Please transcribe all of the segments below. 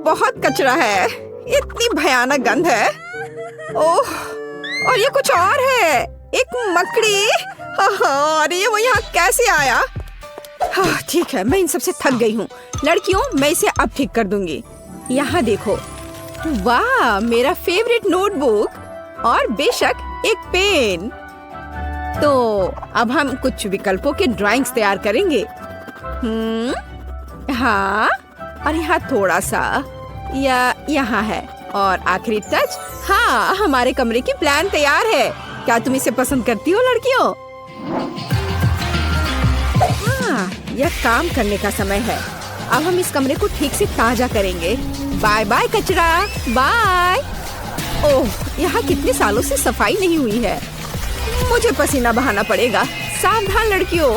बहुत कचरा है, इतनी भयानक गंध है। ओह, और ये कुछ और है, एक मकड़ी। और ये वो यहाँ कैसे आया? ठीक है, मैं इन सबसे थक गई हूँ। लड़कियों, मैं इसे अब ठीक कर दूंगी। यहाँ देखो, वाह, मेरा फेवरेट नोटबुक और बेशक एक पेन। तो अब हम कुछ विकल्पों के ड्राइंग्स तैयार करेंगे। हाँ, और यहाँ थोड़ा सा, या यहाँ है, और आखिरी टच। हाँ, हमारे कमरे की प्लान तैयार है। क्या तुम इसे पसंद करती हो लड़कियों? हाँ, यह काम करने का समय है। अब हम इस कमरे को ठीक से ताजा करेंगे। बाय बाय कचरा, बाय। ओह, यहाँ कितने सालों से सफाई नहीं हुई है। मुझे पसीना बहाना पड़ेगा। सावधान लड़कियों।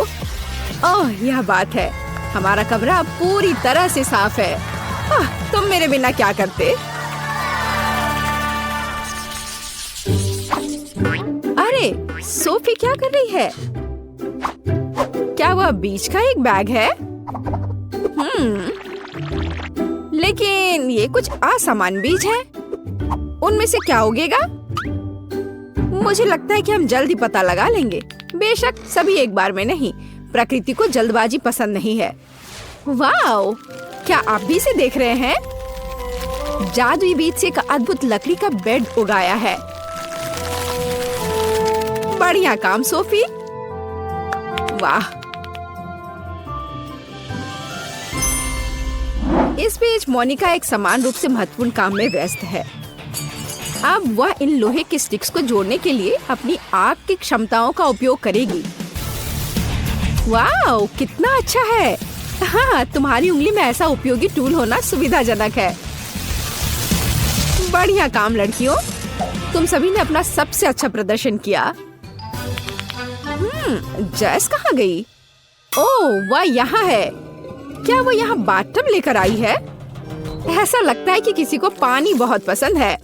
ओह, यह बात है, हमारा कमरा पूरी तरह से साफ है। तुम मेरे बिना क्या करते? अरे, सोफी क्या कर रही है? क्या वह बीच का एक बैग है? लेकिन ये कुछ असामान्य बीज है। उनमें से क्या उगेगा? मुझे लगता है कि हम जल्द ही पता लगा लेंगे। बेशक सभी एक बार में नहीं, प्रकृति को जल्दबाजी पसंद नहीं है। वाओ, क्या आप भी इसे देख रहे हैं? जादुई बीज से एक अद्भुत लकड़ी का बेड उगाया है। बढ़िया काम सोफी। वाह, इस बीच मोनिका एक समान रूप से महत्वपूर्ण काम में व्यस्त है। अब वह इन लोहे के स्टिक्स को जोड़ने के लिए अपनी आग की क्षमताओं का उपयोग करेगी। वाह, कितना अच्छा है। हाँ, तुम्हारी उंगली में ऐसा उपयोगी टूल होना सुविधाजनक है। बढ़िया काम लड़कियों, तुम सभी ने अपना सबसे अच्छा प्रदर्शन किया। जैस कहाँ गई? ओह, वह यहाँ है। क्या वो यहाँ बाथटब लेकर आई है? ऐसा लगता है कि किसी को पानी बहुत पसंद है।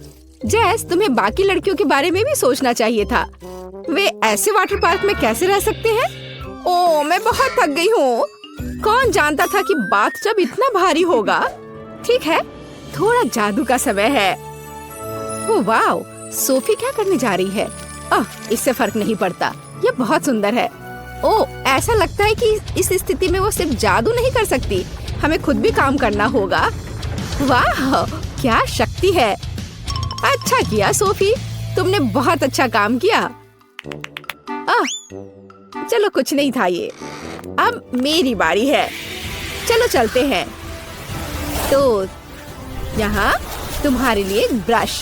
जैस, तुम्हें बाकी लड़कियों के बारे में भी सोचना चाहिए था। वे ऐसे वाटर पार्क में कैसे रह सकते हैं? ओह, मैं बहुत थक गई हूँ। कौन जानता था कि बाथटब इतना भारी होगा। ठीक है, थोड़ा जादू का समय है। ओह वाह, सोफी क्या करने जा रही है? इससे फर्क नहीं पड़ता, ये बहुत सुंदर है। ओह, ऐसा लगता है कि इस स्थिति में वो सिर्फ जादू नहीं कर सकती, हमें खुद भी काम करना होगा। वाह, क्या शक्ति है। अच्छा किया सोफी, तुमने बहुत अच्छा काम किया। चलो, कुछ नहीं था ये। अब मेरी बारी है। चलो चलते हैं। तो यहाँ तुम्हारे लिए ब्रश।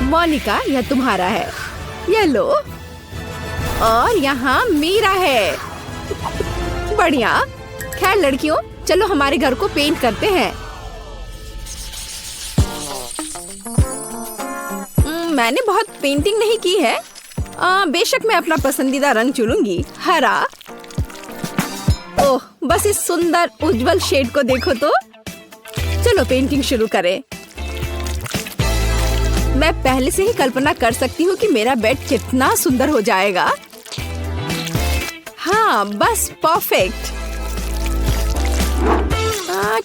मोनिका, यह तुम्हारा है, ये लो। और यहाँ मेरा है। बढ़िया। खैर लड़कियों, चलो हमारे घर को पेंट करते हैं। मैंने बहुत पेंटिंग नहीं की है। बेशक मैं अपना पसंदीदा रंग चुनूंगी, हरा। ओह, बस इस सुंदर उज्जवल शेड को देखो तो। चलो पेंटिंग शुरू करें। मैं पहले से ही कल्पना कर सकती हूँ कि मेरा बेड कितना सुंदर हो जाएगा। हाँ, बस परफेक्ट।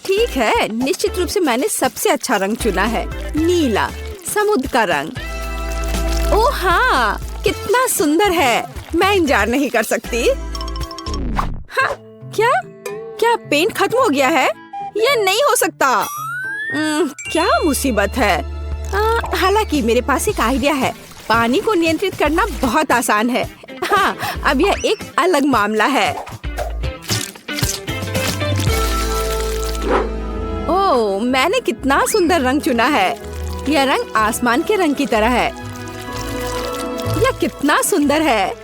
ठीक है, निश्चित रूप से मैंने सबसे अच्छा रंग चुना है, नीला, समुद्र का रंग। ओह हाँ, कितना सुंदर है, मैं इंतजार नहीं कर सकती। हाँ, क्या पेंट खत्म हो गया है? यह नहीं हो सकता। क्या मुसीबत है। हालांकि मेरे पास एक आइडिया है। पानी को नियंत्रित करना बहुत आसान है। हाँ, अब यह एक अलग मामला है। ओह, मैंने कितना सुंदर रंग चुना है। यह रंग आसमान के रंग की तरह है। यह कितना सुंदर है,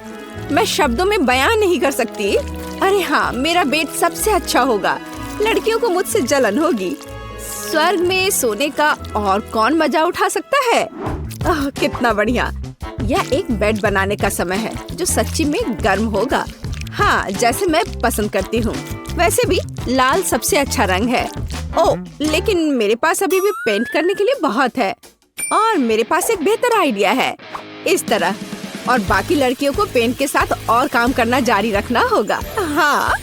मैं शब्दों में बयान नहीं कर सकती। अरे हाँ, मेरा बेड सबसे अच्छा होगा। लड़कियों को मुझसे जलन होगी। स्वर्ग में सोने का और कौन मजा उठा सकता है? कितना बढ़िया। यह एक बेड बनाने का समय है जो सच्ची में गर्म होगा। हाँ, जैसे मैं पसंद करती हूँ। वैसे भी लाल सबसे अच्छा रंग है। ओह, लेकिन मेरे पास अभी भी पेंट करने के लिए बहुत है। और मेरे पास एक बेहतर आइडिया है। इस तरह, और बाकी लड़कियों को पेंट के साथ और काम करना जारी रखना होगा। हाँ,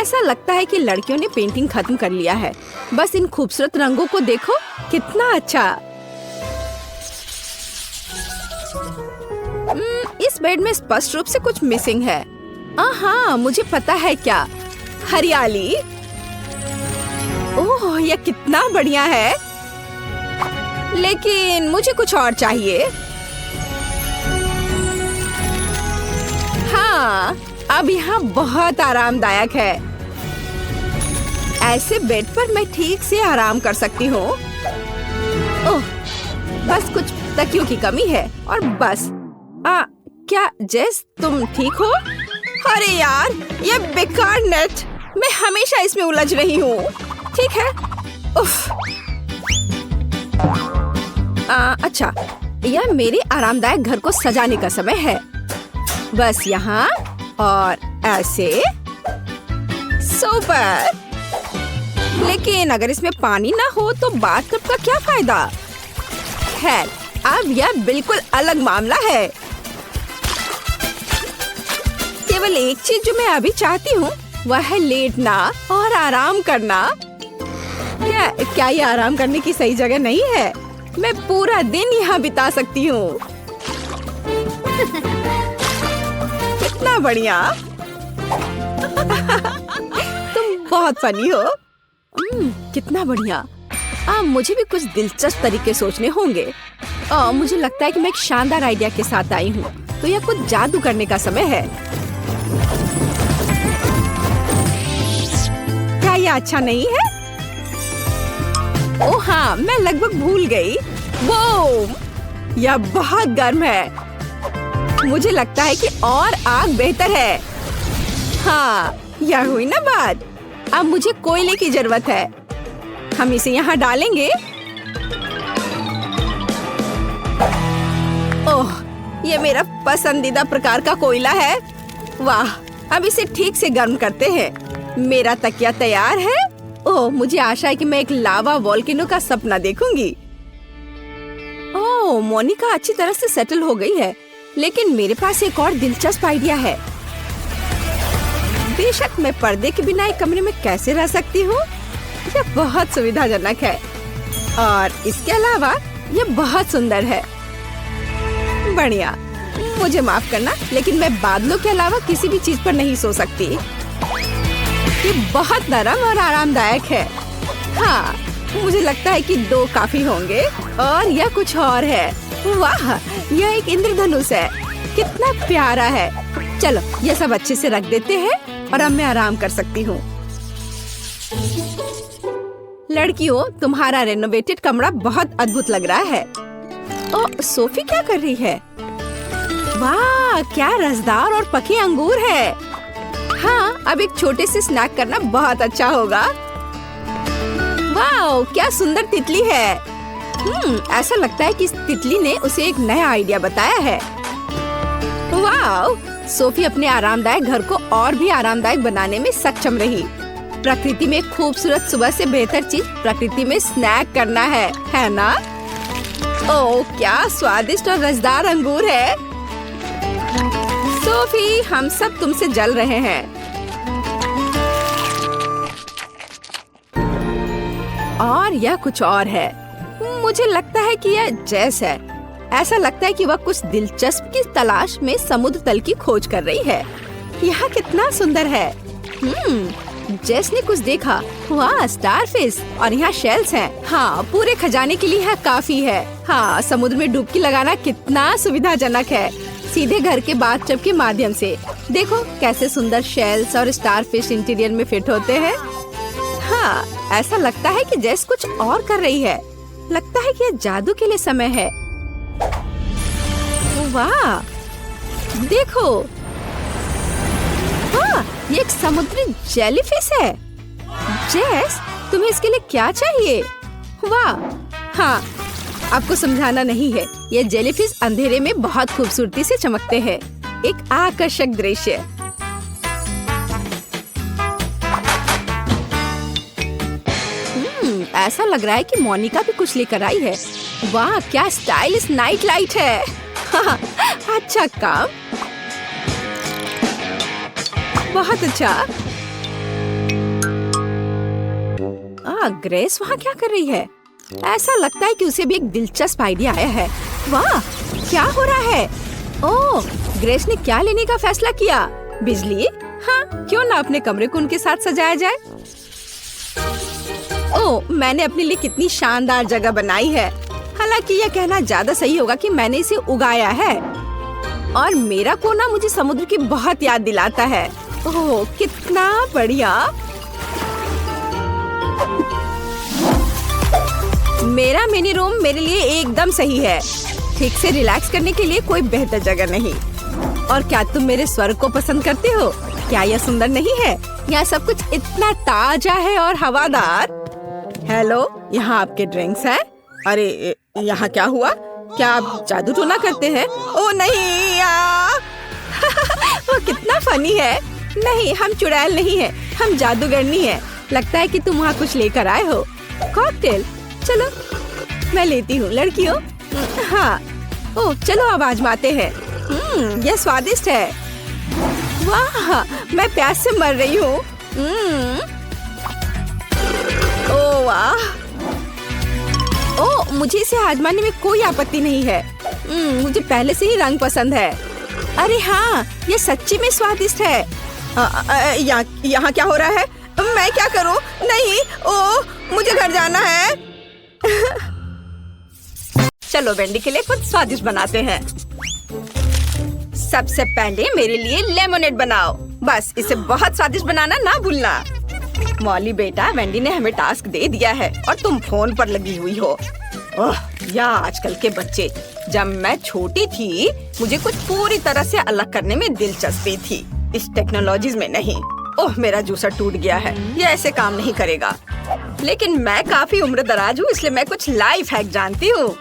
ऐसा लगता है कि लड़कियों ने पेंटिंग खत्म कर लिया है। बस इन खूबसूरत रंगों को देखो, कितना अच्छा। इस बेड में स्पष्ट रूप से कुछ मिसिंग है। हाँ, मुझे पता है क्या, हरियाली। ओह, यह कितना बढ़िया है। लेकिन मुझे कुछ और चाहिए। हाँ, अब यहाँ बहुत आरामदायक है। ऐसे बेड पर मैं ठीक से आराम कर सकती हूँ। ओह, बस कुछ तकियों की कमी है और बस। क्या जेस, तुम ठीक हो? अरे यार, ये बेकार नेट, मैं हमेशा इसमें उलझ रही हूँ। ठीक है। उफ। अच्छा, यह मेरे आरामदायक घर को सजाने का समय है। बस यहाँ और ऐसे। सुपर। लेकिन अगर इसमें पानी ना हो तो बाथटब का क्या फायदा? खैर, अब यह बिल्कुल अलग मामला है। केवल एक चीज जो मैं अभी चाहती हूँ वह है लेटना और आराम करना। क्या ये आराम करने की सही जगह नहीं है? मैं पूरा दिन यहाँ बिता सकती हूँ। कितना बढ़िया। तुम बहुत फनी हो। कितना बढ़िया। मुझे भी कुछ दिलचस्प तरीके सोचने होंगे। मुझे लगता है कि मैं एक शानदार आइडिया के साथ आई हूँ, तो यह कुछ जादू करने का समय है। क्या यह अच्छा नहीं है? ओह हाँ, मैं लगभग भूल गई। वो यह बहुत गर्म है। मुझे लगता है कि और आग बेहतर है। हाँ, यह हुई ना बात। अब मुझे कोयले की जरूरत है। हम इसे यहाँ डालेंगे। ओह, ये मेरा पसंदीदा प्रकार का कोयला है। वाह, अब इसे ठीक से गर्म करते हैं। मेरा तकिया तैयार है। ओह, मुझे आशा है कि मैं एक लावा वोल्केनो का सपना देखूंगी। ओह, मोनिका अच्छी तरह से सेटल हो गई है, लेकिन मेरे पास एक और दिलचस्प आइडिया है। बेशक मैं पर्दे के बिना एक कमरे में कैसे रह सकती हूँ? यह बहुत सुविधाजनक है और इसके अलावा यह बहुत सुंदर है। बढ़िया। मुझे माफ करना, लेकिन मैं बादलों के अलावा किसी भी चीज पर नहीं सो सकती। ये बहुत नरम और आरामदायक है। हाँ, मुझे लगता है कि 2 काफी होंगे। और यह कुछ और है। वाह, यह एक इंद्रधनुष है। कितना प्यारा है। चलो, ये सब अच्छे से रख देते हैं और अब मैं आराम कर सकती हूँ। लड़कियों, तुम्हारा रेनोवेटेड कमरा बहुत अद्भुत लग रहा है। ओह, सोफी क्या कर रही है? वाह, क्या रसदार और पके अंगूर है। हाँ, अब एक छोटे से स्नैक करना बहुत अच्छा होगा। वाह, क्या सुंदर तितली है। ऐसा लगता है कि इस तितली ने उसे एक नया आइडिया बताया है। वाह, सोफी अपने आरामदायक घर को और भी आरामदायक बनाने में सक्षम रही। प्रकृति में खूबसूरत सुबह से बेहतर चीज प्रकृति में स्नैक करना है ना? ओह, क्या स्वादिष्ट और रसदार अंगूर है। सोफी, हम सब तुमसे जल रहे हैं। और यह कुछ और है। मुझे लगता है कि यह जेस है। ऐसा लगता है कि वह कुछ दिलचस्प की तलाश में समुद्र तल की खोज कर रही है। यह कितना सुंदर है। जेस ने कुछ देखा। वाह, स्टारफिश और यहाँ शेल्स हैं। हाँ, पूरे खजाने के लिए यह काफी है। हाँ, समुद्र में डुबकी लगाना कितना सुविधाजनक है, सीधे घर के बाथटब के माध्यम से। देखो कैसे सुंदर शेल्स और स्टारफिश इंटीरियर में फिट होते हैं। हाँ, ऐसा लगता है कि जेस कुछ और कर रही है। लगता है कि यह जादू के लिए समय है। वाह, देखो। हाँ, ये एक समुद्री जेलीफिश है। जेस, तुम्हें इसके लिए क्या चाहिए? वाह, हाँ, आपको समझाना नहीं है। ये जेलीफिश अंधेरे में बहुत खूबसूरती से चमकते हैं। एक आकर्षक दृश्य। ऐसा लग रहा है कि मोनिका भी कुछ लेकर आई है। वाह, क्या स्टाइलिश नाइट लाइट है। हाँ, अच्छा काम, बहुत अच्छा। ग्रेस वहाँ क्या कर रही है? ऐसा लगता है कि उसे भी एक दिलचस्प आइडिया आया है। वाह, क्या हो रहा है? ओह, ग्रेस ने क्या लेने का फैसला किया? बिजली? हाँ, क्यों ना अपने कमरे को उनके साथ सजाया जाए। ओह, मैंने अपने लिए कितनी शानदार जगह बनाई है। हालांकि यह कहना ज्यादा सही होगा कि मैंने इसे उगाया है। और मेरा कोना मुझे समुद्र की बहुत याद दिलाता है। ओह, कितना बढ़िया। मेरा मिनी रूम मेरे लिए एकदम सही है। ठीक से रिलैक्स करने के लिए कोई बेहतर जगह नहीं। और क्या तुम मेरे स्वर्ग को पसंद करते हो? क्या यह सुंदर नहीं है? यहाँ सब कुछ इतना ताजा है और हवादार। हेलो, यहाँ आपके ड्रिंक्स हैं। अरे, यहाँ क्या हुआ? क्या आप जादू टोना करते हैं? ओ नहीं वो कितना फनी है। नहीं, हम चुड़ैल नहीं है, हम जादूगरनी है। लगता है कि तुम वहाँ कुछ लेकर आए हो। कॉकटेल? चलो मैं लेती हूँ लड़कियों। हाँ, ओह चलो अब आजमाते हैं। यह स्वादिष्ट है। वाह, मैं प्यास से मर रही हूँ। ओह वाह, ओह मुझे इसे आजमाने में कोई आपत्ति नहीं है। मुझे पहले से ही रंग पसंद है। अरे हाँ, ये सच्ची में स्वादिष्ट है। यहाँ क्या हो रहा है? मैं क्या करूँ? नहीं, ओह मुझे घर जाना है। चलो वेंडी के लिए कुछ स्वादिष्ट बनाते हैं। सबसे पहले मेरे लिए लेमोनेड बनाओ। बस इसे बहुत स्वादिष्ट बनाना ना भूलना। मॉली बेटा, वेंडी ने हमें टास्क दे दिया है और तुम फोन पर लगी हुई हो। ओह, या आजकल के बच्चे। जब मैं छोटी थी मुझे कुछ पूरी तरह से अलग करने में दिलचस्पी थी, इस टेक्नोलॉजीज में नहीं। ओह, मेरा जूसर टूट गया है, ये ऐसे काम नहीं करेगा। लेकिन मैं काफी उम्र दराज हूँ, इसलिए मैं कुछ लाइफ हैक जानती हूँ।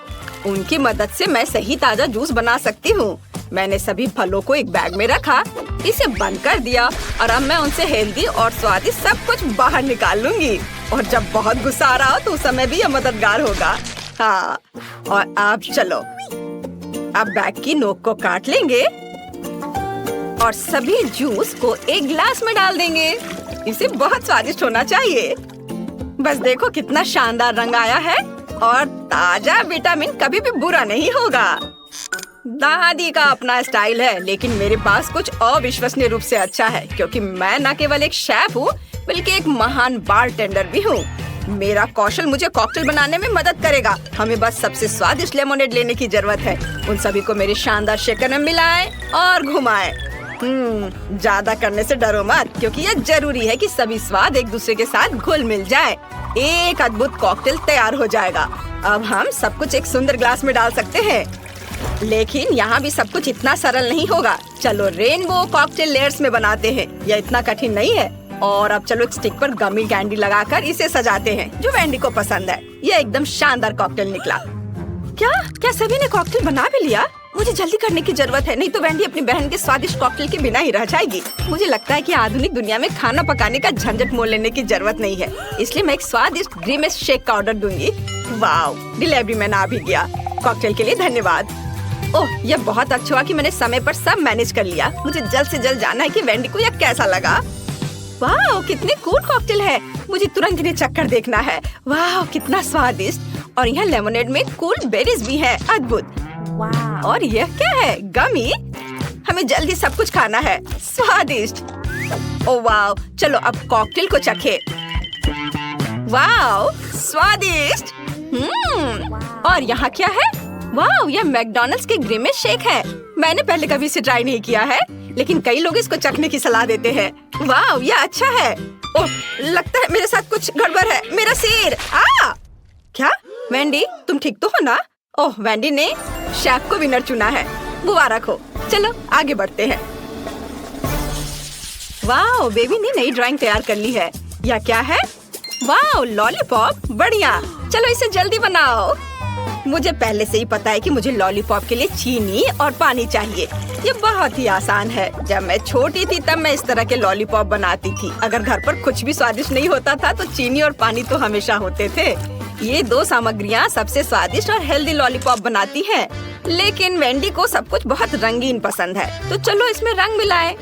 उनकी मदद से मैं सही ताजा जूस बना सकती हूँ। मैंने सभी फलों को एक बैग में रखा, इसे बंद कर दिया और अब मैं उनसे हेल्दी और स्वादिष्ट सब कुछ बाहर निकाल लूंगी। और जब बहुत गुस्सा आ रहा हो तो उस समय भी यह मददगार होगा। हाँ, और अब चलो, अब बैग की नोक को काट लेंगे और सभी जूस को एक गिलास में डाल देंगे। इसे बहुत स्वादिष्ट होना चाहिए। बस देखो कितना शानदार रंग आया है और ताजा विटामिन कभी भी बुरा नहीं होगा। दादी का अपना स्टाइल है, लेकिन मेरे पास कुछ अविश्वसनीय रूप से अच्छा है, क्योंकि मैं न केवल एक शेफ हूँ बल्कि एक महान बारटेंडर भी हूँ। मेरा कौशल मुझे कॉकटेल बनाने में मदद करेगा। हमें बस सबसे स्वादिष्ट लेमोनेड लेने की जरूरत है। उन सभी को मेरे शानदार शेकर में मिलाएं और घुमाएं। ज्यादा करने से डरो मत, क्योंकि यह जरूरी है कि सभी स्वाद एक दूसरे के साथ घुल मिल जाए। एक अद्भुत कॉकटेल तैयार हो जाएगा। अब हम सब कुछ एक सुंदर ग्लास में डाल सकते हैं, लेकिन यहाँ भी सब कुछ इतना सरल नहीं होगा। चलो रेनबो कॉकटेल लेयर्स में बनाते हैं, यह इतना कठिन नहीं है। और अब चलो एक स्टिक पर गमी कैंडी लगाकर इसे सजाते हैं, जो वेंडी को पसंद है। यह एकदम शानदार कॉकटेल निकला। क्या सभी ने कॉकटेल बना भी लिया? मुझे जल्दी करने की जरूरत है, नहीं तो वेंडी अपनी बहन के स्वादिष्ट कॉकटेल के बिना ही रह जाएगी। मुझे लगता है कि आधुनिक दुनिया में खाना पकाने का झंझट मोल लेने की जरूरत नहीं है, इसलिए मैं एक स्वादिष्ट ग्रीमेस शेक का ऑर्डर दूंगी। वाओ, डिलीवरी मैन आ भी गया। कॉकटेल के लिए धन्यवाद। ओह, यह बहुत अच्छा हुआ कि मैंने समय पर सब मैनेज कर लिया। मुझे जल्द से जल्द जानना है कि वेंडी को यह कैसा लगा। वाह, कितने कूल कॉकटेल है। मुझे तुरंत इन्हें चक्कर देखना है। वाह, कितना स्वादिष्ट। और यहाँ लेमोनेड में कूल बेरीज भी है। अद्भुत। और यह क्या है? गमी। हमें जल्दी सब कुछ खाना है। स्वादिष्ट। ओह वाह, चलो अब कॉकटेल को चखे। वाह, स्वादिष्ट। और यहाँ क्या है? वाह, यह मैकडॉनल्ड्स के ग्रीमेस शेक है। मैंने पहले कभी इसे ट्राई नहीं किया है, लेकिन कई लोग इसको चखने की सलाह देते हैं। वाह, यह अच्छा है। ओह, लगता है मेरे साथ कुछ गड़बड़ है। मेरा सिर। क्या वेंडी, तुम ठीक तो हो ना? ओह, वेंडी ने शेफ को विनर चुना है। मुबारक हो। चलो आगे बढ़ते हैं। वाह, बेबी ने नई ड्राइंग तैयार कर ली है। यह क्या है? वाह, लॉलीपॉप। बढ़िया, चलो इसे जल्दी बनाओ। मुझे पहले से ही पता है कि मुझे लॉलीपॉप के लिए चीनी और पानी चाहिए। ये बहुत ही आसान है। जब मैं छोटी थी तब मैं इस तरह के लॉलीपॉप बनाती थी। अगर घर पर कुछ भी स्वादिष्ट नहीं होता था तो चीनी और पानी तो हमेशा होते थे। ये दो सामग्रियाँ सबसे स्वादिष्ट और हेल्दी लॉलीपॉप बनाती हैं। लेकिन वेंडी को सब कुछ बहुत रंगीन पसंद है, तो चलो इसमें रंग मिलाएं।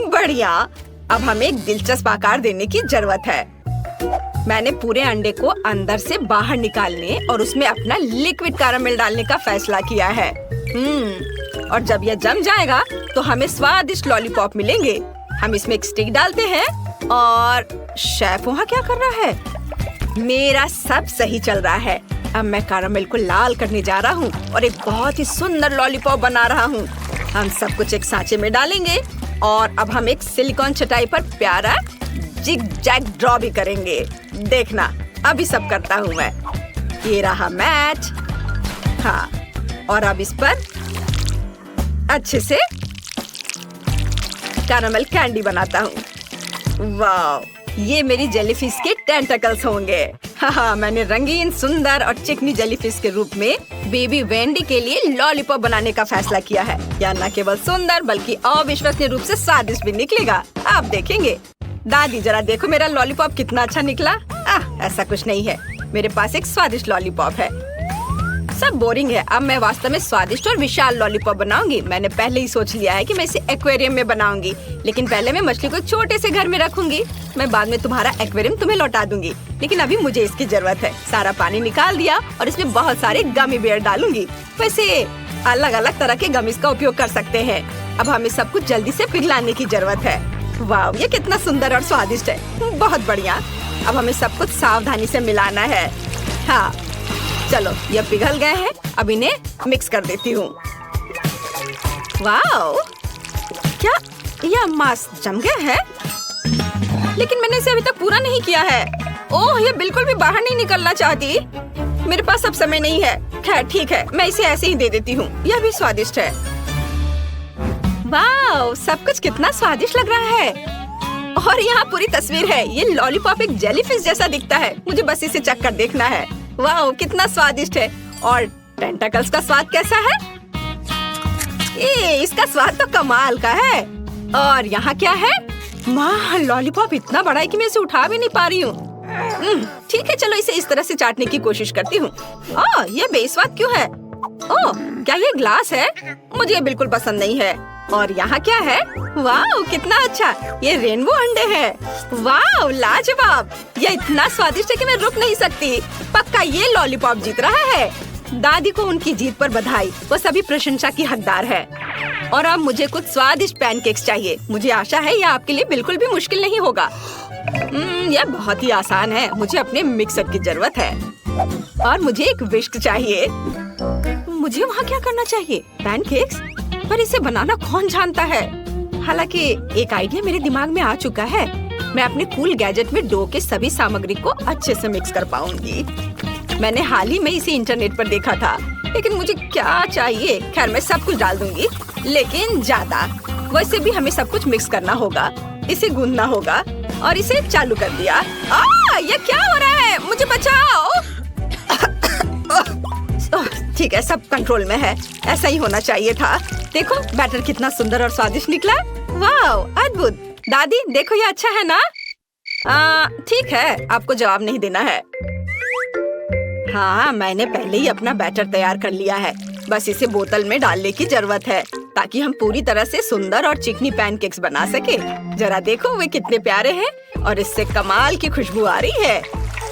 बढ़िया। अब हमें एक दिलचस्प आकार देने की जरूरत है। मैंने पूरे अंडे को अंदर से बाहर निकालने और उसमें अपना लिक्विड कैरामेल डालने का फैसला किया है। और जब यह जम जाएगा तो हमें स्वादिष्ट लॉलीपॉप मिलेंगे। हम इसमें एक स्टिक डालते हैं और शेफ वहाँ क्या कर रहा है? मेरा सब सही चल रहा है। अब मैं कैरामेल को लाल करने जा रहा हूँ और एक बहुत ही सुंदर लॉलीपॉप बना रहा हूँ। हम सब कुछ एक सांचे में डालेंगे और अब हम एक सिलिकॉन चटाई पर प्यारा जिग जैग ड्रॉ भी करेंगे। देखना, अभी सब करता हूँ मैं। ये रहा मैच। हाँ, और अब इस पर अच्छे से कैरामेल कैंडी बनाता हूँ। वाह, ये मेरी जेलीफिश के टेंटकल्स होंगे। हाँ, मैंने रंगीन, सुंदर और चिकनी जेलीफिश के रूप में बेबी वेंडी के लिए लॉलीपॉप बनाने का फैसला किया है। यह न केवल सुंदर बल्कि अविश्वसनीय रूप से स्वादिष्ट भी निकलेगा। आप देखेंगे। दादी, जरा देखो मेरा लॉलीपॉप कितना अच्छा निकला। ऐसा कुछ नहीं है, मेरे पास एक स्वादिष्ट लॉलीपॉप है। सब बोरिंग है। अब मैं वास्तव में स्वादिष्ट और विशाल लॉलीपॉप बनाऊंगी। मैंने पहले ही सोच लिया है कि मैं इसे एक्वेरियम में बनाऊंगी, लेकिन पहले मैं मछली को एक छोटे से घर में रखूंगी। मैं बाद में तुम्हारा एक्वेरियम तुम्हें लौटा दूंगी, लेकिन अभी मुझे इसकी जरूरत है। सारा पानी निकाल दिया और इसमें बहुत सारे गमी बेयर डालूंगी। वैसे अलग अलग तरह के गमीज का उपयोग कर सकते हैं। अब हमें सब कुछ जल्दी से पिघलाने की जरूरत है। वाह, ये कितना सुंदर और स्वादिष्ट है। बहुत बढ़िया। अब हमें सब कुछ सावधानी से मिलाना है। हाँ, चलो, ये पिघल गए हैं। अब इन्हें मिक्स कर देती हूँ। वाह, क्या यह मांस जम गया है? लेकिन मैंने इसे अभी तक पूरा नहीं किया है। ओह, ये बिल्कुल भी बाहर नहीं निकलना चाहती। मेरे पास अब समय नहीं है। खैर ठीक है, मैं इसे ऐसे ही दे देती हूँ। यह भी स्वादिष्ट है। वाह, सब कुछ कितना स्वादिष्ट लग रहा है। और यहाँ पूरी तस्वीर है। ये लॉलीपॉप एक जेलीफिश जैसा दिखता है। मुझे बस इसे चख कर देखना है। वाह, कितना स्वादिष्ट है। और टेंटकल्स का स्वाद कैसा है? इसका स्वाद तो कमाल का है। और यहाँ क्या है? माँ, लॉलीपॉप इतना बड़ा है कि मैं इसे उठा भी नहीं पा रही हूँ। ठीक है, चलो इसे इस तरह से चाटने की कोशिश करती हूँ। ये बेस्वाद क्यों है? ओह, क्या ये ग्लास है? मुझे ये बिल्कुल पसंद नहीं है। और यहाँ क्या है? वाह, कितना अच्छा। ये रेनबो अंडे हैं। वाह, लाजवाब। ये इतना स्वादिष्ट है कि मैं रुक नहीं सकती। पक्का ये लॉलीपॉप जीत रहा है। दादी को उनकी जीत पर बधाई। वो सभी प्रशंसा की हकदार है। और अब मुझे कुछ स्वादिष्ट पैनकेक्स चाहिए। मुझे आशा है यह आपके लिए बिल्कुल भी मुश्किल नहीं होगा। यह बहुत ही आसान है। मुझे अपने मिक्सर की जरूरत है और मुझे एक विस्क चाहिए। मुझे वहाँ क्या करना चाहिए? पैनकेक्स? पर इसे बनाना कौन जानता है? हालांकि एक आइडिया मेरे दिमाग में आ चुका है। मैं अपने कूल गैजेट में डो के सभी सामग्री को अच्छे से मिक्स कर पाऊंगी। मैंने हाल ही में इसे इंटरनेट पर देखा था, लेकिन मुझे क्या चाहिए? खैर, मैं सब कुछ डाल दूंगी, लेकिन ज्यादा। वैसे भी हमें सब कुछ मिक्स करना होगा। इसे गूंदना होगा और इसे चालू कर दिया। ये क्या हो रहा है? मुझे बचाओ। ठीक है, सब कंट्रोल में है। ऐसा ही होना चाहिए था। देखो, बैटर कितना सुंदर और स्वादिष्ट निकला। वाह, अद्भुत। दादी, देखो ये अच्छा है ना? ठीक है, आपको जवाब नहीं देना है। हाँ, मैंने पहले ही अपना बैटर तैयार कर लिया है। बस इसे बोतल में डालने की जरूरत है ताकि हम पूरी तरह से सुंदर और चिकनी पैनकेक्स बना सके। जरा देखो, वे कितने प्यारे हैं और इससे कमाल की खुशबू आ रही है।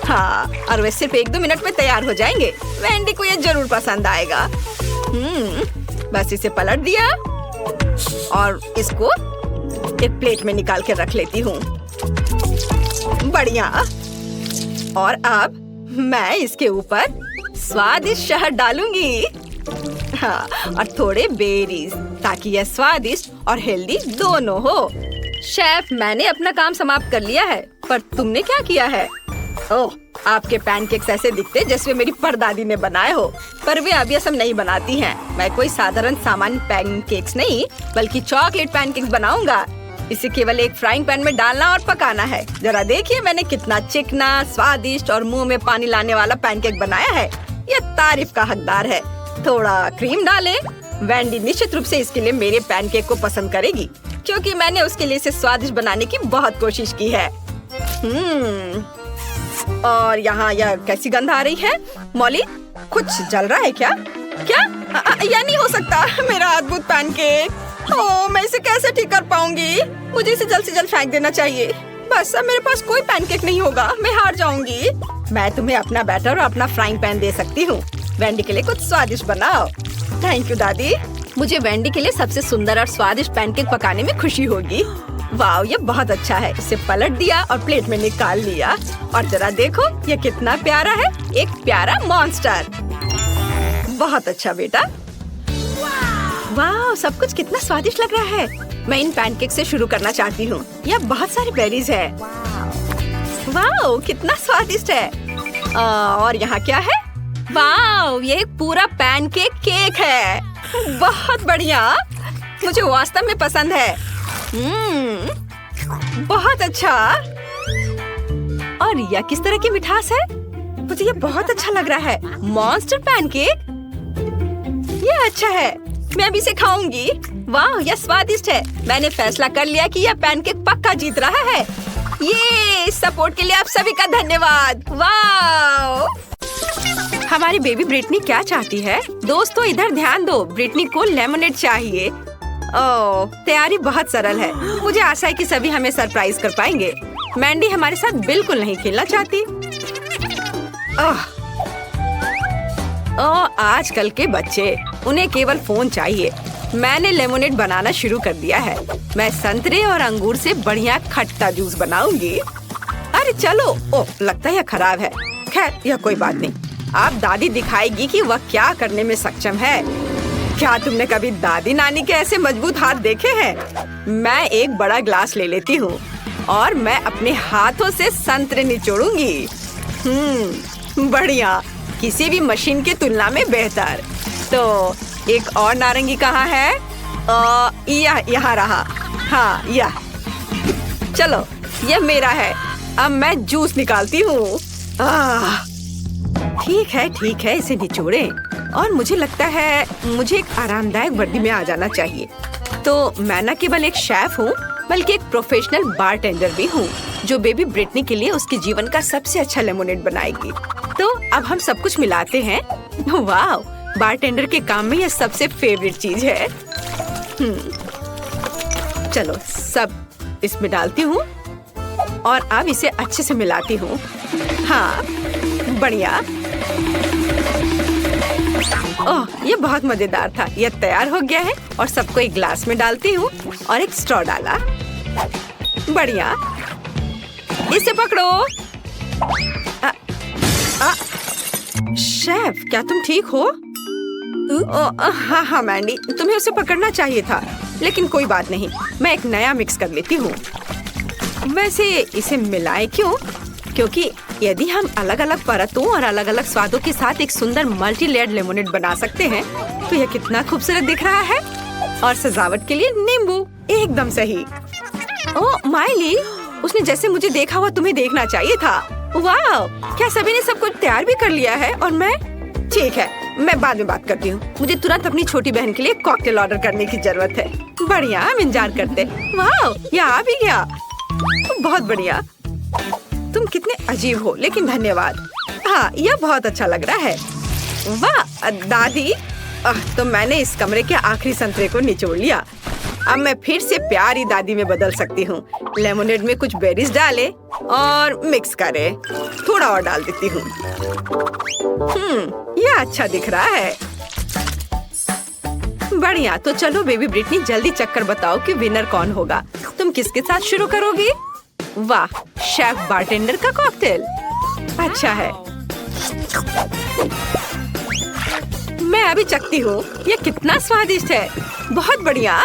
हाँ, और वे सिर्फ 1-2 मिनट में तैयार हो जाएंगे। वेंडी को ये जरूर पसंद आएगा। बस इसे पलट दिया और इसको एक प्लेट में निकाल कर रख लेती हूँ। बढ़िया। और अब मैं इसके ऊपर स्वादिष्ट शहद डालूंगी। हाँ, और थोड़े बेरीज, ताकि यह स्वादिष्ट और हेल्दी दोनों हो। शेफ, मैंने अपना काम समाप्त कर लिया है, पर तुमने क्या किया है? ओह, आपके पैनकेक्स ऐसे दिखते जैसे मेरी परदादी ने बनाए हो, पर वे अब ये सब नहीं बनाती हैं। मैं कोई साधारण सामान्य पैनकेक्स नहीं, बल्कि चॉकलेट पैनकेक्स बनाऊंगा। इसे केवल एक फ्राइंग पैन में डालना और पकाना है। जरा देखिए, मैंने कितना चिकना, स्वादिष्ट और मुंह में पानी लाने वाला पैनकेक बनाया है। यह तारीफ का हकदार है। थोड़ा क्रीम डालें। वेंडी निश्चित रूप से इसके लिए मेरे पैनकेक को पसंद करेगी, क्योंकि मैंने उसके लिए इसे स्वादिष्ट बनाने की बहुत कोशिश की है। और यहाँ यह कैसी गंध आ रही है? मॉली, कुछ जल रहा है क्या? क्या? यह नहीं हो सकता। मेरा अद्भुत पैनकेक। ओह, मैं इसे कैसे ठीक कर पाऊंगी? मुझे इसे जल्द से जल्द फेंक देना चाहिए। बस अब मेरे पास कोई पैनकेक नहीं होगा, मैं हार जाऊंगी। मैं तुम्हें अपना बैटर और अपना फ्राइंग पैन दे सकती हूँ। वेंडी के लिए कुछ स्वादिष्ट बनाओ। थैंक यू दादी। मुझे वेंडी के लिए सबसे सुंदर और स्वादिष्ट पैनकेक पकाने में खुशी होगी। वाह, ये बहुत अच्छा है। इसे पलट दिया और प्लेट में निकाल लिया। और जरा देखो ये कितना प्यारा है, एक प्यारा मॉन्स्टर। बहुत अच्छा बेटा। वाह, सब कुछ कितना स्वादिष्ट लग रहा है। मैं इन पैनकेक से शुरू करना चाहती हूँ। यह बहुत सारी बेरीज है। वाह, कितना स्वादिष्ट है। और यहाँ क्या है? वाह, ये एक पूरा पैनकेक केक है। बहुत बढ़िया, मुझे वास्तव में पसंद है। बहुत अच्छा। और यह किस तरह की मिठास है? मुझे ये बहुत अच्छा लग रहा है। मॉन्स्टर पैनकेक, ये अच्छा है, मैं अभी इसे खाऊंगी। वाह, यह स्वादिष्ट है। मैंने फैसला कर लिया कि यह पैनकेक पक्का जीत रहा है। ये सपोर्ट के लिए आप सभी का धन्यवाद। वाह, हमारी बेबी ब्रिटनी क्या चाहती है? दोस्तों इधर ध्यान दो, ब्रिटनी को लेमनेड चाहिए। ओह, तैयारी बहुत सरल है। मुझे आशा है कि सभी हमें सरप्राइज कर पाएंगे। मैंडी हमारे साथ बिल्कुल नहीं खेलना चाहती। आजकल के बच्चे, उन्हें केवल फोन चाहिए। मैंने लेमोनेड बनाना शुरू कर दिया है। मैं संतरे और अंगूर से बढ़िया खट्टा जूस बनाऊंगी। अरे चलो, ओह लगता है यह खराब है। खैर यह कोई बात नहीं। अब दादी दिखाएगी कि वह क्या करने में सक्षम है। क्या तुमने कभी दादी नानी के ऐसे मजबूत हाथ देखे हैं? मैं एक बड़ा ग्लास ले लेती हूँ और मैं अपने हाथों से संतरे निचोड़ूंगी। बढ़िया, किसी भी मशीन की तुलना में बेहतर। तो एक और नारंगी कहाँ है? यहाँ रहा। हाँ, यह। चलो, यह मेरा है। अब मैं जूस निकालती हूँ। ठीक है, इसे निचोड़ें। और मुझे लगता है मुझे एक आरामदायक वर्दी में आ जाना चाहिए। तो मैं न केवल एक शेफ हूँ, बल्कि एक प्रोफेशनल बारटेंडर भी हूँ, जो बेबी ब्रिटनी के लिए उसके जीवन का सबसे अच्छा लेमोनेड बनाएगी। तो अब हम सब कुछ मिलाते हैं। वाह, बारटेंडर के काम में यह सबसे फेवरेट चीज है। चलो, सब इसमें डालती हूँ और अब इसे अच्छे से मिलाती हूँ। हाँ, बढ़िया। ओह, ये बहुत मजेदार था। यह तैयार हो गया है और सबको एक ग्लास में डालती हूँ और एक स्ट्रॉ डाला। बढ़िया, इसे पकड़ो। शेफ, क्या तुम ठीक हो? हाँ मैंडी, तुम्हें उसे पकड़ना चाहिए था, लेकिन कोई बात नहीं, मैं एक नया मिक्स कर लेती हूँ। वैसे इसे मिलाएं क्यों? क्योंकि यदि हम अलग अलग परतों और अलग अलग स्वादों के साथ एक सुंदर मल्टी लेयर्ड लेमोनेड बना सकते हैं, तो यह कितना खूबसूरत दिख रहा है। और सजावट के लिए नींबू, एकदम सही। ओह माइली, उसने जैसे मुझे देखा हुआ तुम्हें देखना चाहिए था। वाह, क्या सभी ने सब कुछ तैयार भी कर लिया है? और मैं? ठीक है, मैं बाद में बात करती हूँ। मुझे तुरंत अपनी छोटी बहन के लिए कॉकटेल ऑर्डर करने की जरूरत है। बढ़िया, हम इंतजार करते। वाह, यह आ भी गया। बहुत बढ़िया। तुम कितने अजीब हो, लेकिन धन्यवाद। हाँ, यह बहुत अच्छा लग रहा है। वाह दादी, तो मैंने इस कमरे के आखिरी संतरे को निचोड़ लिया। अब मैं फिर से प्यारी दादी में बदल सकती हूँ। लेमोनेड में कुछ बेरीज डाले और मिक्स करे। थोड़ा और डाल देती हूँ। यह अच्छा दिख रहा है। बढ़िया, तो चलो बेबी ब्रिटनी, जल्दी चक्कर बताओ कि विनर कौन होगा। तुम किसके साथ शुरू करोगी? वाह, शेफ बारटेंडर का कॉकटेल। अच्छा है, मैं अभी चखती हूँ। यह कितना स्वादिष्ट है। बहुत बढ़िया।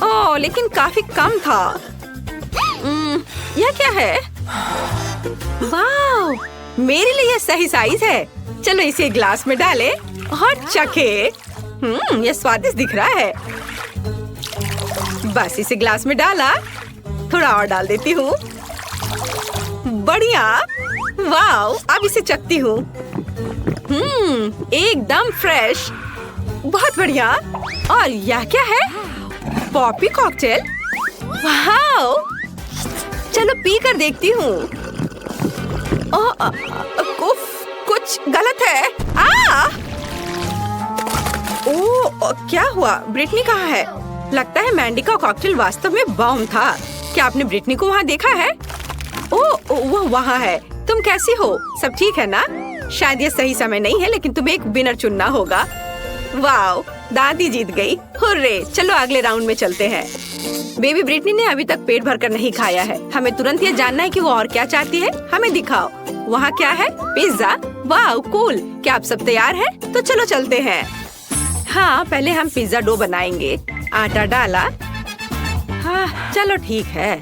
ओह, लेकिन काफी कम था। यह क्या है? वाह, मेरे लिए यह सही साइज है। चलो इसे ग्लास में डालें और चखे। यह स्वादिष्ट दिख रहा है। बस इसे ग्लास में डाला, थोड़ा और डाल देती हूँ। बढ़िया। वाह, अब इसे चखती हूँ। एकदम फ्रेश। बहुत बढ़िया। और यह क्या है? Poppy cocktail. वाह, चलो पी कर देखती हूँ। कुछ गलत है। ओह, क्या हुआ? ब्रिटनी कहाँ है? लगता है मैंडी का कॉकटेल वास्तव में बॉम्ब था। क्या आपने ब्रिटनी को वहाँ देखा है? ओह, वो वहाँ है। तुम कैसी हो? सब ठीक है ना? शायद ये सही समय नहीं है, लेकिन तुम्हें एक विनर चुनना होगा। वाओ, दादी जीत गई। हुर्रे! चलो अगले राउंड में चलते हैं। बेबी ब्रिटनी ने अभी तक पेट भरकर नहीं खाया है। हमें तुरंत ये जानना है कि वो और क्या चाहती है। हमें दिखाओ। वहाँ क्या है? पिज्जा। Wow, cool. क्या आप सब तैयार हैं? तो चलो चलते हैं। हाँ, पहले हम पिज्जा डो बनाएंगे। आटा डाला। हाँ, चलो ठीक है।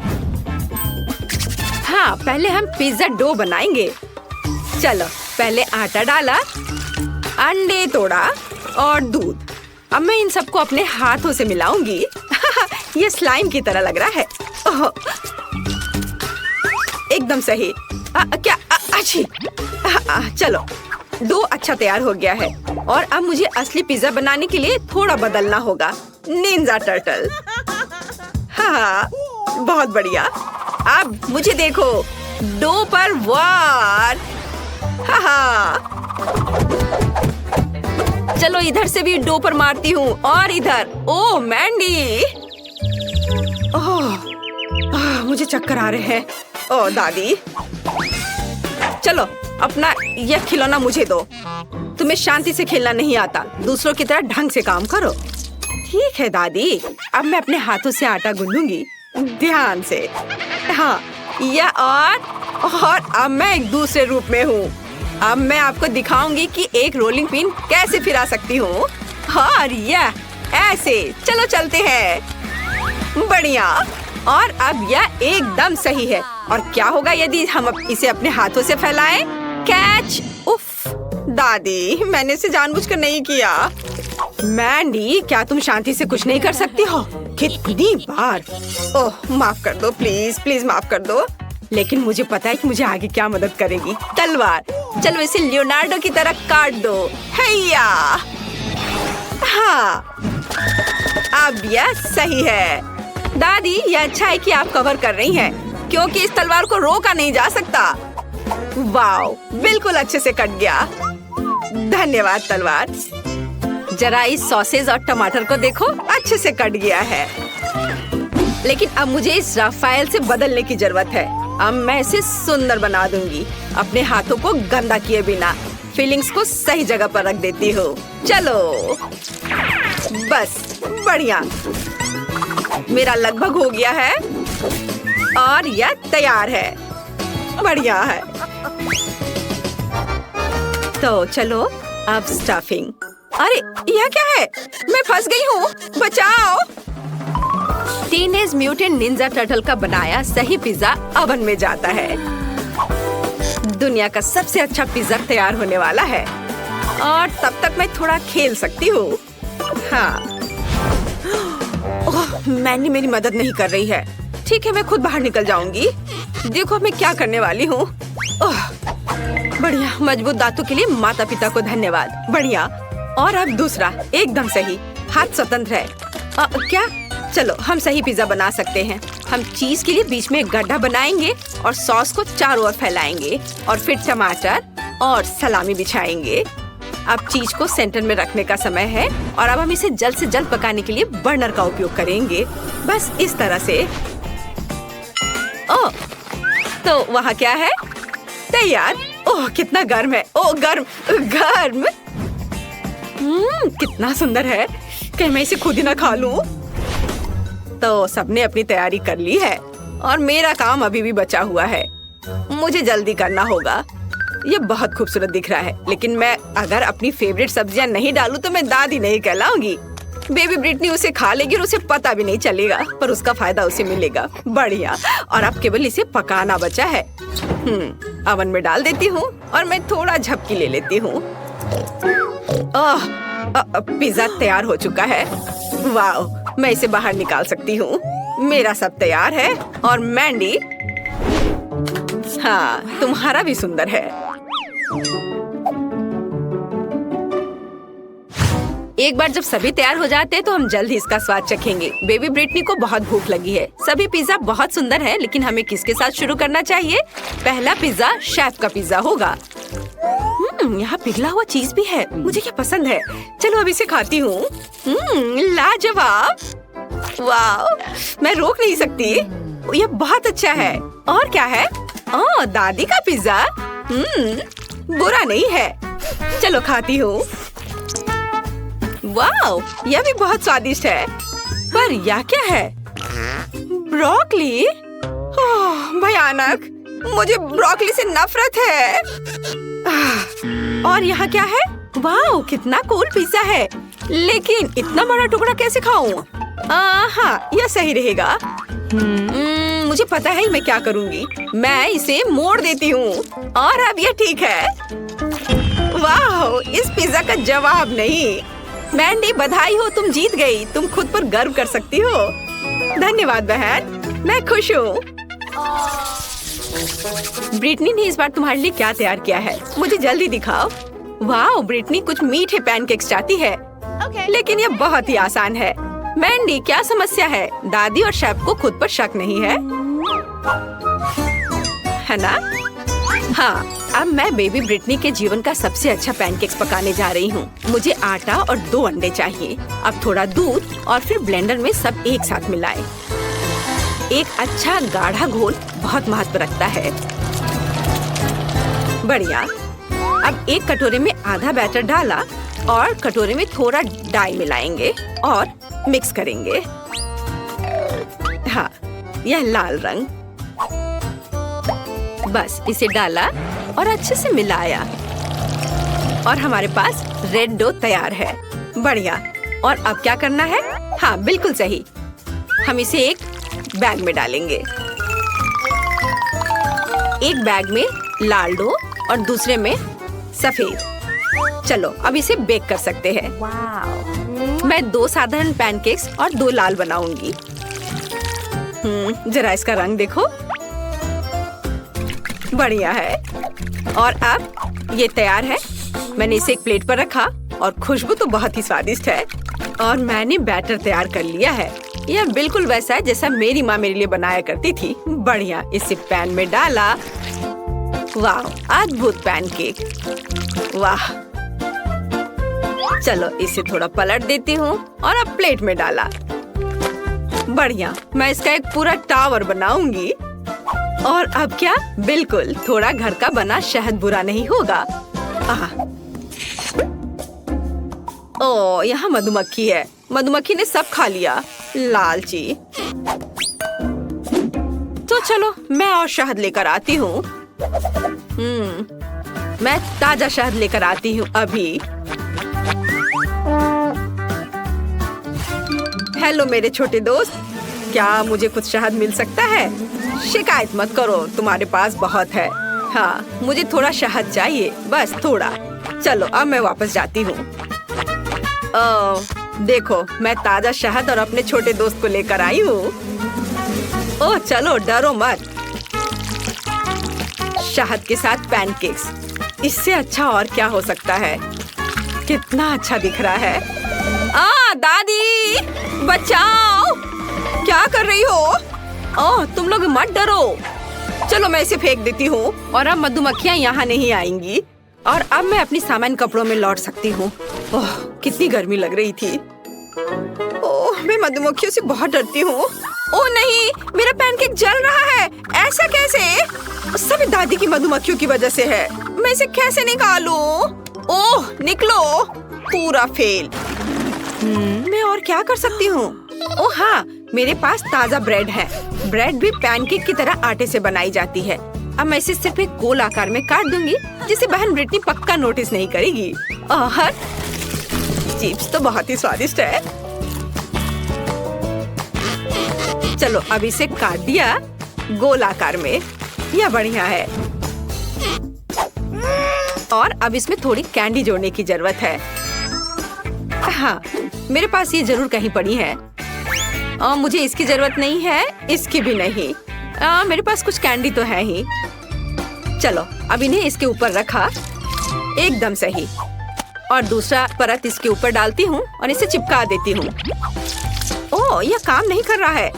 हाँ, पहले हम पिज्जा डो बनाएंगे। चलो, पहले आटा डाला, अंडे तोड़ा और दूध। अब मैं इन सबको अपने हाथों से मिलाऊंगी। ये स्लाइम की तरह लग रहा है। ओह, एकदम सही। क्या? अच्छी। चलो, डो अच्छा तैयार हो गया है और अब मुझे असली पिज्जा बनाने के लिए थोड़ा बदलना होगा। Ninja turtle. हाँ, बहुत बढ़िया। अब मुझे देखो, डो पर वार। हाँ, चलो इधर से भी डो पर मारती हूँ और इधर। ओह मैंडी, ओह, मुझे चक्कर आ रहे हैं। ओह दादी, चलो अपना यह खिलौना मुझे दो। तुम्हें शांति से खेलना नहीं आता, दूसरों की तरह ढंग से काम करो। ठीक है दादी, अब मैं अपने हाथों से आटा गूंदूंगी, ध्यान से। हाँ, यह और अब मैं एक दूसरे रूप में हूँ। अब मैं आपको दिखाऊंगी कि एक रोलिंग पिन कैसे फिरा सकती हूँ। और यह ऐसे। चलो चलते हैं। बढ़िया। और अब यह एकदम सही है। और क्या होगा यदि हम इसे अपने हाथों से फैलाएं? कैच। उफ, दादी, मैंने इसे जानबूझकर नहीं किया। मैंडी, क्या तुम शांति से कुछ नहीं कर सकती हो? कितनी बार। ओह, माफ कर दो, प्लीज प्लीज माफ कर दो। लेकिन मुझे पता है कि मुझे आगे क्या मदद करेगी। तलवार। चलो इसे लियोनार्डो की तरह काट दो। हैया। हाँ, अब यह सही है। दादी, यह अच्छा है कि आप कवर कर रही हैं, क्योंकि इस तलवार को रोका नहीं जा सकता। वाओ, बिल्कुल अच्छे से कट गया। धन्यवाद तलवार। जरा इस सॉसेज और टमाटर को देखो, अच्छे से कट गया है। लेकिन अब मुझे इस राफेल से बदलने की जरूरत है। अब मैं इसे सुंदर बना दूंगी, अपने हाथों को गंदा किए बिना। फीलिंग्स को सही जगह पर रख देती हूँ। चलो, बस, बढ़िया। मेरा लगभग हो गया है और यह तैयार है। बढ़िया है। तो चलो अब स्टफिंग। अरे यह क्या है? मैं फंस गई हूँ, बचाओ। टीनेज म्यूटेंट निंजा टर्टल का बनाया सही पिज्जा ओवन में जाता है। दुनिया का सबसे अच्छा पिज्जा तैयार होने वाला है और तब तक मैं थोड़ा खेल सकती हूँ। हाँ, ओह, मैंने मेरी मदद नहीं कर रही है। ठीक है, मैं खुद बाहर निकल जाऊंगी। देखो मैं क्या करने वाली हूँ। ओह, बढ़िया। मजबूत दांतों के लिए माता पिता को धन्यवाद। बढ़िया। और अब दूसरा, एकदम सही। हाथ स्वतंत्र है। क्या? चलो हम सही पिज्जा बना सकते हैं। हम चीज के लिए बीच में एक गड्ढा बनाएंगे और सॉस को चारों ओर फैलाएंगे और फिर टमाटर और सलामी बिछाएंगे। अब चीज को सेंटर में रखने का समय है और अब हम इसे जल्द से जल्द पकाने के लिए बर्नर का उपयोग करेंगे। बस इस तरह से। ओह, तो वहाँ क्या है? तैयार। ओह, कितना गर्म है। ओह, गर्म गर्म। कितना सुंदर है। कहीं मैं इसे खुद ही ना खा लूं? तो सबने अपनी तैयारी कर ली है और मेरा काम अभी भी बचा हुआ है। मुझे जल्दी करना होगा। ये बहुत खूबसूरत दिख रहा है, लेकिन मैं अगर अपनी फेवरेट सब्जियां नहीं डालूं तो मैं दादी नहीं कहलाऊंगी। बेबी ब्रिटनी उसे खा लेगी और उसे पता भी नहीं चलेगा, पर उसका फायदा उसे मिलेगा। बढ़िया। और अब केवल इसे पकाना बचा है। ओवन में डाल देती हूँ और मैं थोड़ा झपकी ले लेती हूँ। पिज्जा तैयार हो चुका है। वाओ, मैं इसे बाहर निकाल सकती हूँ। मेरा सब तैयार है और मैंडी, हाँ, तुम्हारा भी सुंदर है। एक बार जब सभी तैयार हो जाते हैं तो हम जल्द ही इसका स्वाद चखेंगे। बेबी ब्रिटनी को बहुत भूख लगी है। सभी पिज्जा बहुत सुंदर है, लेकिन हमें किसके साथ शुरू करना चाहिए? पहला पिज्जा शेफ का पिज्जा होगा। यहाँ पिघला हुआ चीज भी है, मुझे क्या पसंद है। चलो अब इसे खाती हूँ। लाजवाब। वाह, मैं रोक नहीं सकती। ये बहुत अच्छा है। और क्या है? ओह, दादी का पिज्जा। बुरा नहीं है। चलो खाती हूँ। वाओ, यह भी बहुत स्वादिष्ट है। पर यह क्या है? ब्रोकली? ओह, भयानक। मुझे ब्रोकली से नफरत है। और यहाँ क्या है? वाओ, कितना कूल पिज्जा है। लेकिन इतना बड़ा टुकड़ा कैसे खाऊं? हाँ, यह सही रहेगा। मुझे पता है मैं क्या करूँगी। मैं इसे मोड़ देती हूँ और अब यह ठीक है। वाह, इस पिज्जा का जवाब नहीं। मैंडी, बधाई हो, तुम जीत गई। तुम खुद पर गर्व कर सकती हो। धन्यवाद बहन, मैं खुश हूँ। ब्रिटनी ने इस बार तुम्हारे लिए क्या तैयार किया है? मुझे जल्दी दिखाओ। वाह, ब्रिटनी कुछ मीठे पैनकेक्स चाहती है। लेकिन यह बहुत ही आसान है। मैंडी, क्या समस्या है? दादी और शेफ को खुद पर शक नहीं है ना? हाँ, अब मैं बेबी ब्रिटनी के जीवन का सबसे अच्छा पैनकेक्स पकाने जा रही हूँ। मुझे आटा और 2 अंडे चाहिए। अब थोड़ा दूध और फिर ब्लेंडर में सब एक साथ मिलाएं। एक अच्छा गाढ़ा घोल बहुत महत्व रखता है। बढ़िया। अब एक कटोरे में आधा बैटर डाला और कटोरे में थोड़ा डाई मिलाएंगे और मिक्स करेंगे। हाँ, यह लाल रंग। बस इसे डाला और अच्छे से मिलाया और हमारे पास रेड डो तैयार है। बढ़िया। और अब क्या करना है? हाँ, बिल्कुल सही। हम इसे एक बैग में डालेंगे। एक बैग में लाल डो और दूसरे में सफेद। चलो अब इसे बेक कर सकते हैं। मैं 2 साधारण पैनकेक्स और 2 लाल बनाऊंगी। जरा इसका रंग देखो। बढ़िया है। और अब ये तैयार है। मैंने इसे एक प्लेट पर रखा और खुशबू तो बहुत ही स्वादिष्ट है। और मैंने बैटर तैयार कर लिया है। यह बिल्कुल वैसा है जैसा मेरी माँ मेरे लिए बनाया करती थी। बढ़िया। इसे पैन में डाला। वाह, अद्भुत पैनकेक। वाह। चलो इसे थोड़ा पलट देती हूँ और अब प्लेट में डाला। बढ़िया। मैं इसका एक पूरा टावर बनाऊंगी। और अब क्या? बिल्कुल, थोड़ा घर का बना शहद बुरा नहीं होगा। ओह, यहाँ मधुमक्खी है। मधुमक्खी ने सब खा लिया। लालची। तो चलो मैं और शहद लेकर आती हूँ। मैं ताजा शहद लेकर आती हूँ अभी। हेलो मेरे छोटे दोस्त, क्या मुझे कुछ शहद मिल सकता है? शिकायत मत करो, तुम्हारे पास बहुत है। हाँ, मुझे थोड़ा शहद चाहिए, बस थोड़ा। चलो अब मैं वापस जाती हूँ। देखो, मैं ताजा शहद और अपने छोटे दोस्त को लेकर आई हूँ। ओह, चलो डरो मत। शहद के साथ पैनकेक्स, इससे अच्छा और क्या हो सकता है? कितना अच्छा दिख रहा है। दादी, बचाओ! क्या कर रही हो? ओह, तुम लोग मत डरो। चलो मैं इसे फेंक देती हूँ और अब मधुमक्खियाँ यहाँ नहीं आएंगी। और अब मैं अपनी सामान्य कपड़ों में लौट सकती हूँ। ओह, कितनी गर्मी लग रही थी। ओह, मैं मधुमक्खियों से बहुत डरती हूँ। ओह नहीं, मेरा पैनकेक जल रहा है। ऐसा कैसे? सभी दादी की मधुमक्खियों की वजह से है। मैं इसे कैसे निकालूं? ओह, निकलो। पूरा फेल। मैं और क्या कर सकती हूँ? ओह हाँ, मेरे पास ताजा ब्रेड है। ब्रेड भी पैनकेक की तरह आटे से बनाई जाती है। अब मैं इसे सिर्फ एक गोल आकार में काट दूंगी, जिसे बहन ब्रिटनी पक्का नोटिस नहीं करेगी। और चिप्स तो बहुत ही स्वादिष्ट है। चलो अब इसे काट दिया गोल आकार में। यह बढ़िया है। और अब इसमें थोड़ी कैंडी जोड़ने की जरूरत है। हाँ, मेरे पास ये जरूर कहीं पड़ी है। मुझे इसकी जरूरत नहीं है, इसकी भी नहीं। मेरे पास कुछ कैंडी तो है ही। चलो अब इन्हें इसके ऊपर रखा, एकदम सही। और दूसरा परत इसके ऊपर डालती हूँ और इसे चिपका देती हूँ। ओह, यह काम नहीं कर रहा है।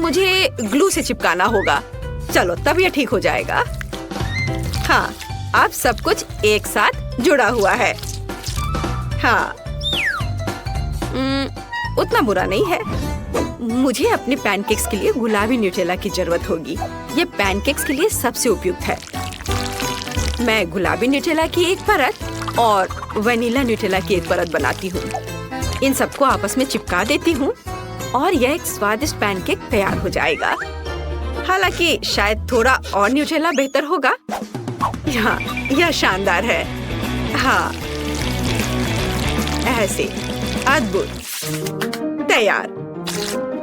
मुझे ग्लू से चिपकाना होगा। चलो तब यह ठीक हो जाएगा। हाँ, अब सब कुछ एक साथ जुड़ा हुआ है। हाँ। उतना बुरा नहीं है। मुझे अपने पैनकेक्स के लिए गुलाबी न्यूटेला की जरूरत होगी। ये पैनकेक्स के लिए सबसे उपयुक्त है। मैं गुलाबी न्यूटेला की एक परत और वनीला न्यूटेला की एक परत बनाती हूँ। इन सबको आपस में चिपका देती हूँ और यह एक स्वादिष्ट पैनकेक तैयार हो जाएगा। हालांकि शायद थोड़ा और न्यूटेला बेहतर होगा। हाँ, यह शानदार है। हाँ, ऐसे अद्भुत, तैयार।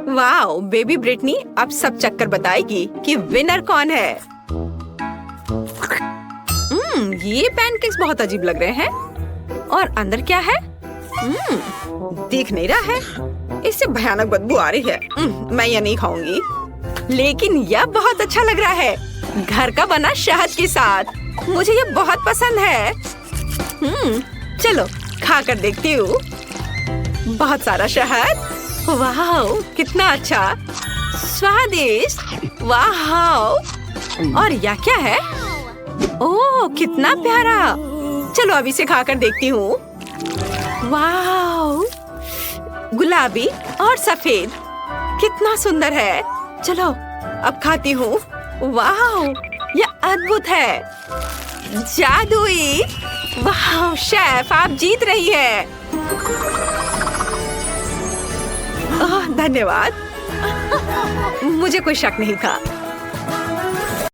वाओ, बेबी ब्रिटनी अब सब चक्कर बताएगी कि विनर कौन है। ये पैनकेक्स बहुत अजीब लग रहे हैं। और अंदर क्या है? दिख नहीं रहा है। इससे भयानक बदबू आ रही है। मैं ये नहीं खाऊंगी। लेकिन यह बहुत अच्छा लग रहा है, घर का बना शहद के साथ। मुझे ये बहुत पसंद है। चलो खा कर देखती हूँ। बहुत सारा शहद। वाह, कितना अच्छा, स्वादिष्ट। वाह, और यह क्या है? ओह, कितना प्यारा। चलो अब इसे खाकर देखती हूँ। वाह, गुलाबी और सफेद, कितना सुंदर है। चलो अब खाती हूँ। वाह, यह अद्भुत है, जादुई। वाह शेफ, आप जीत रही है। ओह, धन्यवाद। मुझे कोई शक नहीं था।